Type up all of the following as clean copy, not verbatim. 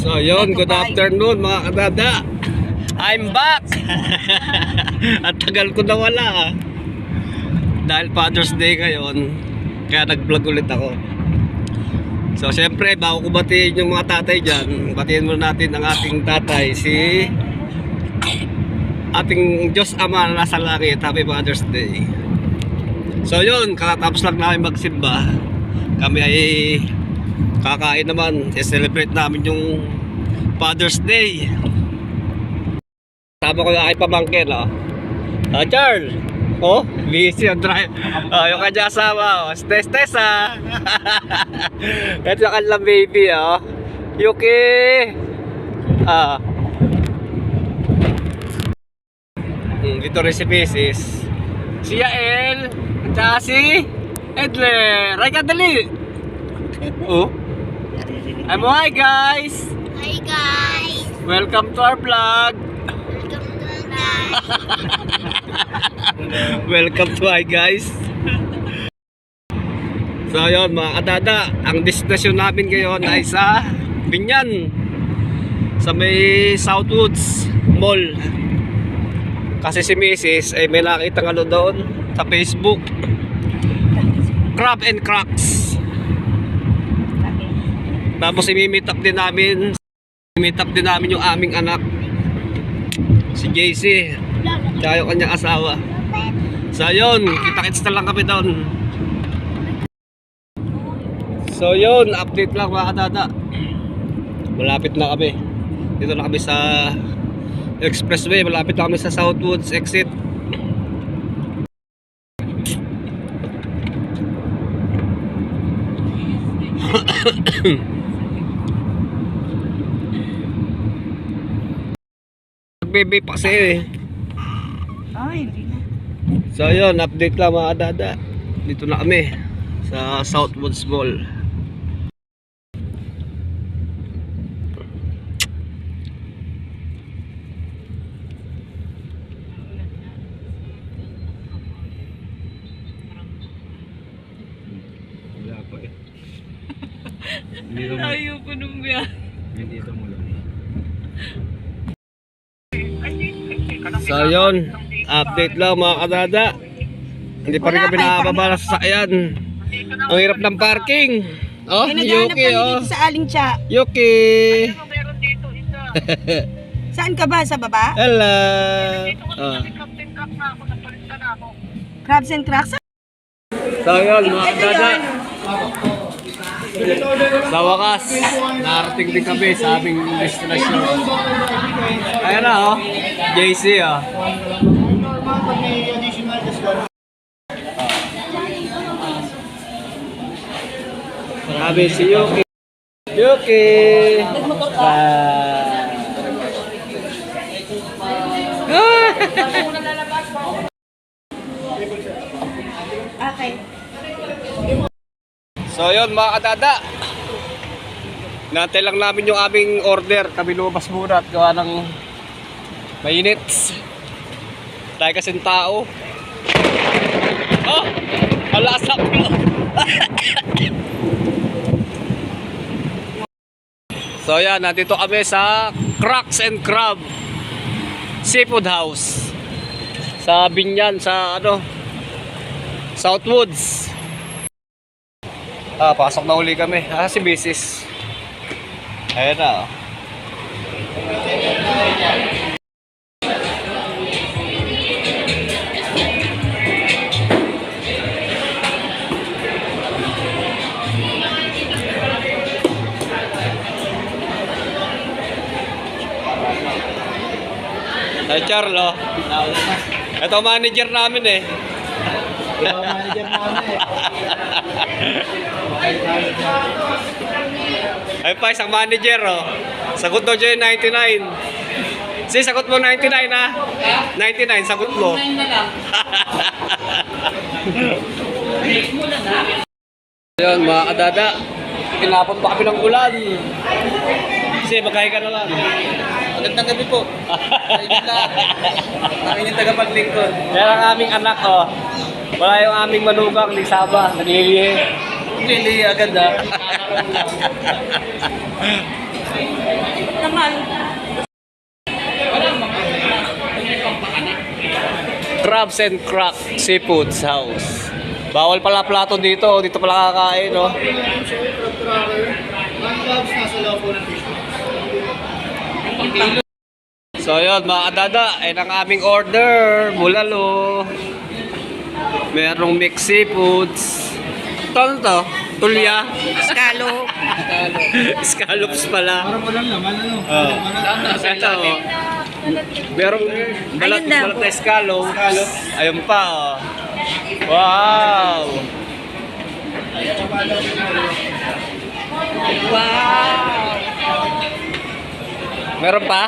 So yun, good afternoon mga kadada. I'm back. At tagal ko na wala dahil Father's Day ngayon, kaya nag-vlog ulit ako. So syempre, bago ko batiin yung mga tatay dyan, batiin muna natin ang ating tatay, si ating Diyos Ama na nasa langit. Happy Father's Day. So yun, kakatapos lang namin magsimba. Kami ay kakain naman, i-celebrate namin yung Father's Day. Tama ko yung aking pamangkin, Charles, busy ang drive. Yung kanya asawa, Stes, ito yung kanilang baby, Yuki. Dito rin si Mrs. Si Yael, at si Edler. Right ka, dali. Hi guys. Hi guys. Welcome to our vlog. Welcome to hi guys. So yun mga kadada, ang destination namin ngayon ay sa Binyan, sa may Southwoods Mall. Kasi si Mrs. ay may nakita ng doon sa Facebook, Crab and Cracks. Tapos i-meet up din namin yung aming anak, si JC, tsaka yung kanyang asawa. So yun, kita-kits na lang kami doon. So yun, update lang mga kadada. Malapit na kami. Dito na kami sa expressway, malapit na kami sa Southwoods exit. Baby pa kasi So yun, update lang mga kadada. Dito na kami sa Southwoods Mall. Wala pa Ayaw ko nung yan. Dito mo lang. So yun, update lang mga kadada. Hindi pa rin kami nakababa sa sasakyan. Ang hirap ng parking. Yuki, Sa aling tsa. Yuki. Saan ka ba? Sa baba? Hello. Crabs and Cracks? So yun mga kadada, sa wakas, narating din kami sa aming destination. Ayan na JC Sabi si Yuki. Yuki! Okay. So yun mga kadada, nantay lang namin yung aming order. Kami lumabas muna at gawa ng mainit dahil kasing tao. Alasak ko. So yan, nandito kami sa Cracks and Crab Seafood House sa Binyan, sa Southwoods. Pasok na uli kami. Si Mrs. Ayan na. Ay Charlo. Ito manager namin Ikaw manager namin Ay pa, isang manager Sagot daw dyan 99. Sagot mo 99 99, sagot mo. 99 na lang. Ayun mga kadada, kinapon pa kami ng ulan. Kasi magkahiga na lang. Magandang gabi po. Ang inyong tagapaglingkod. Kaya ang aming anak wala yung aming manugang ni Saba, naglilihi. Lili agad Naman. Crabs and Crack Seafoods House. Bawal pala plato dito. Dito pala kakain, no? So yun, mga kadada, ay ang aming order. Bulalo. Merong mixed seafoods. Ito ano to? Tulya. Skalo. Scallops pala. Parang walang laman, ano? Oh. Ito, oh. Merong balat, Ayun na. balat na scallops. Ayun pa, oh. Wow! Wow. Meron pa?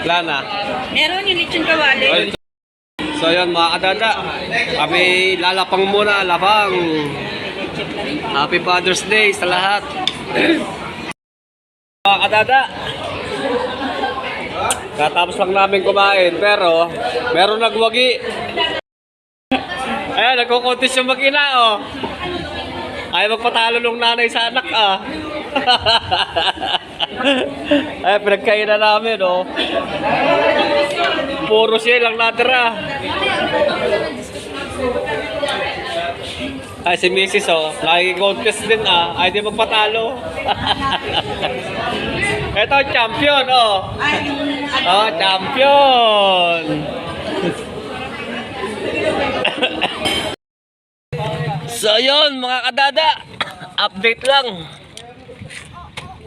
Wala na. Meron yung lechon kawali. Ay, so yun mga kadada, kami lalapang muna, lapang. Happy Father's Day sa lahat. Mga kadada, katapos lang namin kumain, pero meron nagwagi. Ayan, nagkukuntis yung mag-ina, oh. Ayaw magpatalo ng nanay sa anak, ah. Ay, pinagkainan namin, oh. Puro siya lang natira. Ay, si Mrs. oh, nakikikontest din, ah. Ay, di magpatalo. Ito, champion, oh. Ay, yung Oh, champion. So yun mga kadada, update lang.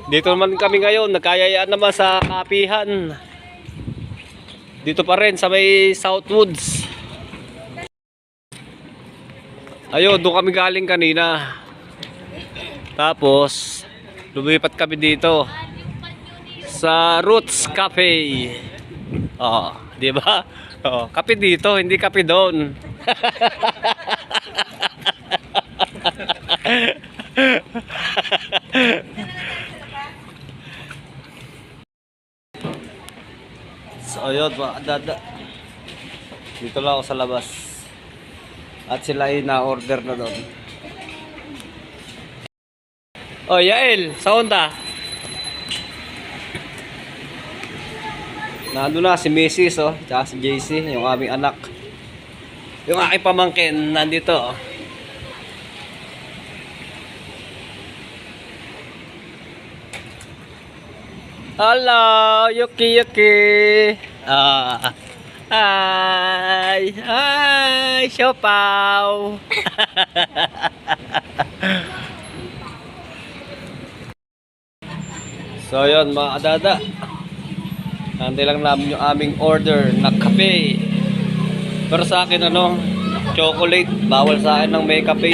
Dito naman kami ngayon, nagkayayaan naman sa kapihan. Dito pa rin sa may Southwoods. Ayun, doon kami galing kanina. Tapos lumipat kami dito sa Roots Cafe. Oh, di ba? Oh, kape dito, hindi kape doon. So ayun mga kadada, dito lang ako sa labas at sila ay na-order na doon. Oh Yael, sa Honda nando na si Mrs. oh, tsaka si JC, yung aming anak. Yung aking pamangkin nandito, oh. Hello, Yuki Yuki. Hi, hi, Siopaw. So yun mga kadada, nandito lang namin yung aming order na kape. Pero sa akin ano, chocolate, bawal sa akin ng may kape.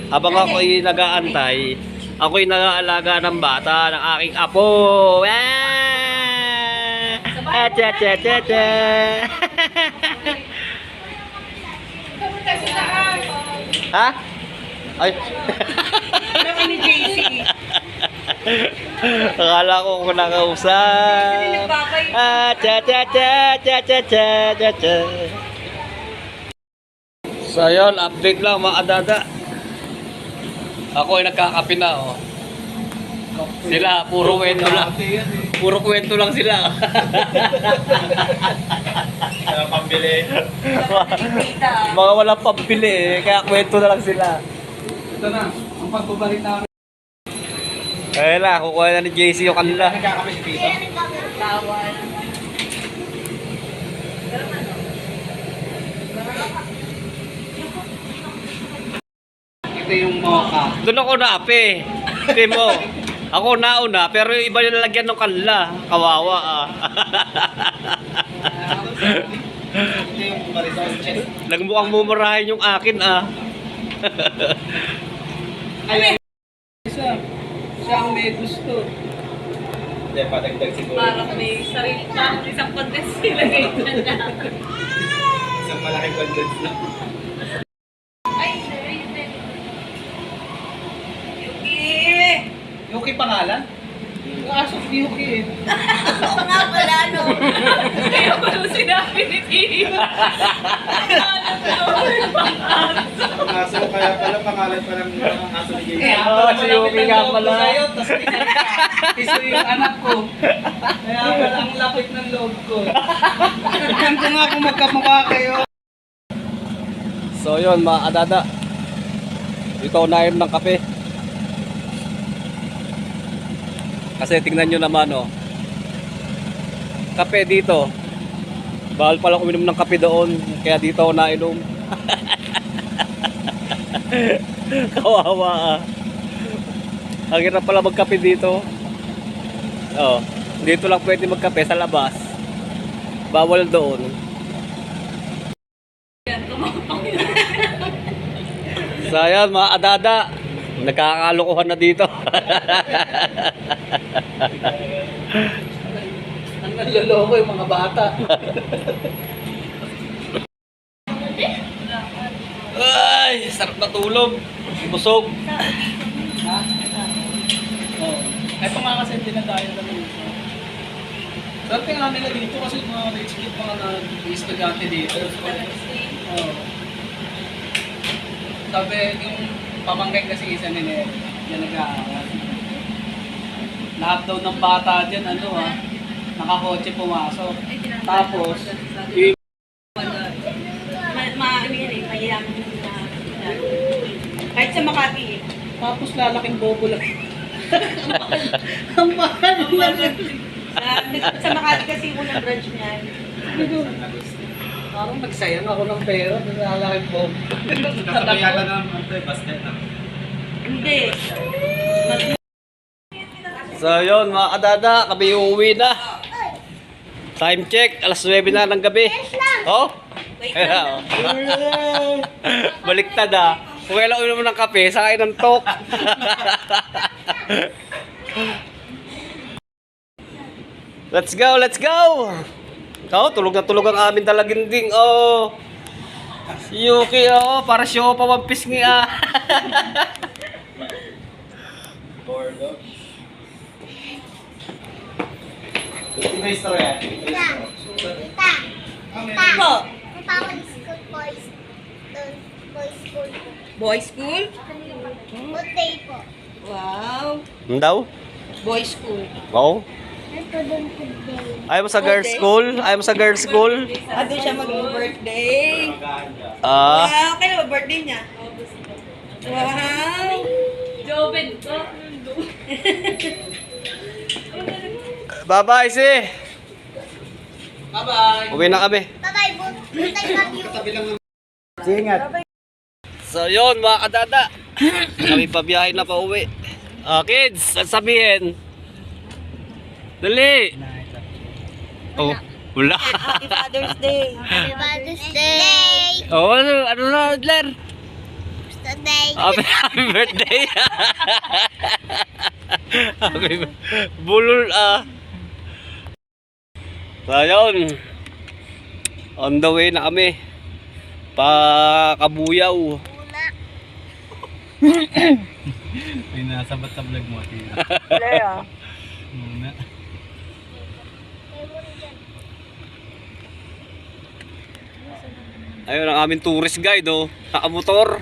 Habang ako'y nag-aantay, ako'y nag-aalaga ng bata, ng aking apo. Ah! Cha cha cha cha. Ha? Ay. Pero ni JC. Akala ko kung nakausap. Ah, cha cha cha cha cha cha cha cha. So yun, update lang mga kadada. Ako ay nagkakape na, oh. Sila, puro kwento lang. Puro kwento lang sila. Wala pambili. Mga walang pambili, eh. Kaya kwento na lang sila. Ito na, ang pagbabalik namin. Kaya lang, kukuha na ni JC yung kanila. Nagkakape si Tito. Bawal. Ito yung mocha. Doon ako naape. Hindi mo. Ako nauna, pero yung iba yung lalagyan ng kanila. Kawawa, ah. Ito yung Marisol Chess. Nagmukhang mumurahin yung akin, ah. Ay, siya ang may gusto. Hindi, padagdag siguro. Parang may sarili na isang condense ilagay ko na lang. Isang malaking condense lang. Ay, yun din. Yuki pangalan? Asok Yuki eh. Ako nga pala, no? Kaya ko nung sinabi ni Tio. Aso kaya pala pangalan pa ng aso ni Jason. Oo, si Yuki nga pala. Iso yung anak ko. Kaya pala ang lapit ng loob ko. Tignan ko nga kung magkamukha kayo. So yun mga kadada. Ito unahin ng kape. Kasi tingnan nyo naman oh. Kape dito. Bawal pala uminom ng kape doon. Kaya dito ako nainom. Kawawa ah. Ang hirap pala magkape dito. Oh, dito lang pwede magkape sa labas. Bawal doon. So ayan mga kadada. Nagkakalokohan na dito. Ang naloloko yung mga bata. Ay, sarap na tulog. Busog. Oh. Ito nga kasi dinadayo na dito. Dati nga nila dito kasi mga rich-kid mga nag-estudyante dito. Oh. Sabi yung pamangkin kasi isa nila yan nag-aaral. Lahat daw ng bata dyan nakakotse pumasok. Tapos, yung Mahirap na. Kahit sa Makati eh. tapos lalaking bobo lang. Ang mahal lang. Sa Makati kasi yung unang branch niyan. Parang nagsayang ako ng pera, lalaking bobo. Nakakayala na naman ito basket na. Hindi. So yun mga kadada, kami uuwi na. Time check, alas 9 na ng gabi. Oh? Wait Ayan, lang. oh. Baliktad ah. Kung kailan uminom ng kape, sakain ng tok. Let's go, let's go! Oh, tulog na tulog ang amin dalaginding. Oh. Si Yuki, oh, para siya pa one piece nga. Ito na istorya. Po. Boys school. Boy school? Birthday po. Wow. Ano daw? Boy school. Wow. Ito din today. Ayaw mo sa girls school? Ayaw mo sa girls school? Doon siya mag-birthday. Ah. Wow. Kailan ba birthday niya? Wow. Joven ko. Bye-bye, si. Bye-bye! Uwi na kami. Bye-bye, boot. Bye-bye, love you. Tabi lang ng... Ingat. So yun mga kadada. Kami pabiyahe na pa uwi. Kids, ang sabihin. Dali. Oh, wala. Happy Father's Day. Happy Father's Day. Oh, ano na, Adler? Today. Happy birthday. Bulol ah. So yun. On the way na kami. Pa Kabuyaw. May nasabat sa vlog mo, Tia. Lea. Muna. Ayun ang aming tourist guide oh. Nakamotor.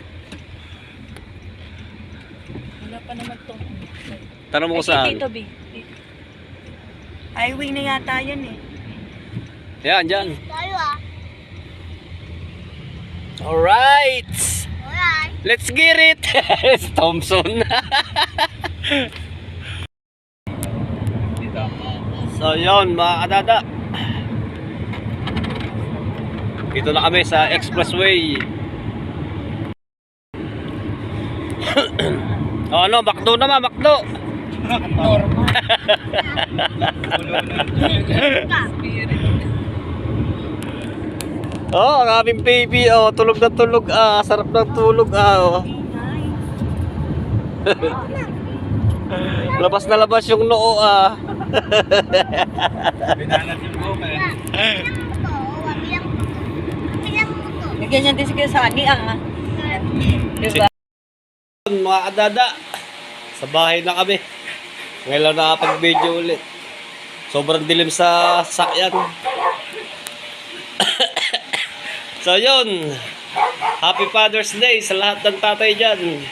Wala pa naman to. Tanong mo kung saan. Dito, B. Highway na yata yan eh. Yan, dyan. Tayo ah. Alright. Alright. Let's get it. Thompson. Dito. So yun mga kadada. Dito na kami sa expressway. Oh, ano, McDo naman, McDo. Oh, ang aming baby, oh, tulog na tulog, ah, sarap ng tulog, ah, oh. Labas na labas yung noo, ah. Binanat yung buka eh. Ganyan din si Kuya Sani ah. Diba? Mga kadada, sa bahay na kami. Ngayon lang nakapag-video ulit. Sobrang dilim sa sakyan. So yun. Happy Father's Day sa lahat ng tatay dyan.